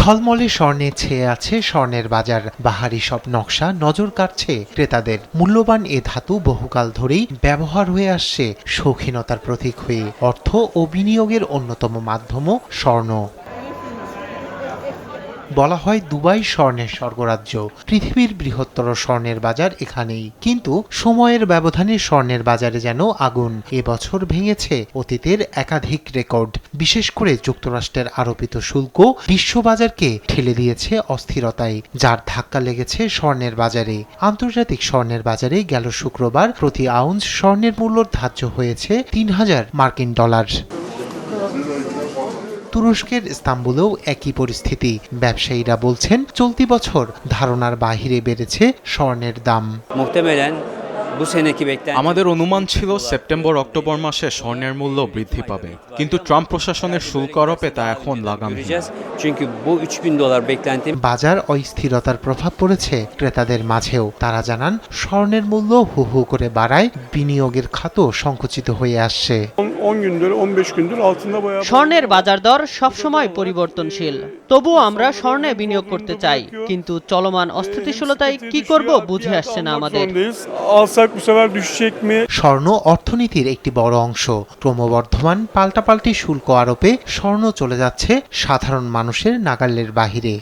ঝলমলে স্বর্ণে ছেয়ে আছে স্বর্ণের বাজার। বাহারি সব নকশা নজর কাটছে ক্রেতাদের। মূল্যবান এ ধাতু বহুকাল ধরেই ব্যবহার হয়ে আসছে শৌখিনতার প্রতীক হয়ে। অর্থ ও বিনিয়োগের অন্যতম মাধ্যমও স্বর্ণ। বলা হয় দুবাই স্বর্ণের স্বর্গরাজ্য। পৃথিবীর বৃহত্তর স্বর্ণের বাজার এখানেই। কিন্তু সময়ের ব্যবধানে স্বর্ণের বাজারে যেন আগুন। এবছর ভেঙেছে অতীতের একাধিক রেকর্ড। বিশেষ করে যুক্তরাষ্ট্রের আরোপিত শুল্ক বিশ্ববাজারকে ঠেলে দিয়েছে অস্থিরতায়, যার ধাক্কা লেগেছে স্বর্ণের বাজারে। আন্তর্জাতিক স্বর্ণের বাজারে গেল শুক্রবার প্রতি আউন্স স্বর্ণের মূল্য ধার্য হয়েছে $৩,০০০। তুরস্কের ইস্তাম্বুলেও একই পরিস্থিতি। ব্যবসায়ীরা বলছেন চলতি বছর ধারণার বাহিরে বেড়েছে স্বর্ণের দাম। আমাদের অনুমান ছিল সেপ্টেম্বর-অক্টোবর মাসে স্বর্ণের মূল্য বৃদ্ধি পাবে, কিন্তু ট্রাম্প প্রশাসনের শুল্ক আরোপে তা এখন লাগামহীন। বাজার অস্থিরতার প্রভাব পড়েছে ক্রেতাদের মাঝেও। তারা জানান স্বর্ণের মূল্য হু হু করে বাড়ায় বিনিয়োগের খাতও সংকুচিত হয়ে আসছে। স্বর্ণের বাজার দর সবসময় পরিবর্তনশীল। তবুও আমরা স্বর্ণে বিনিয়োগ করতে চাই, কিন্তু চলমান অস্থিতিশীলতায় কি করব বুঝে আসছে না আমাদের। স্বর্ণ অর্থনীতির একটি বড় অংশ। ক্রমবর্ধমান পাল্টাপাল্টি শুল্ক আরোপে স্বর্ণ চলে যাচ্ছে সাধারণ মানুষের নাগালের বাহিরে।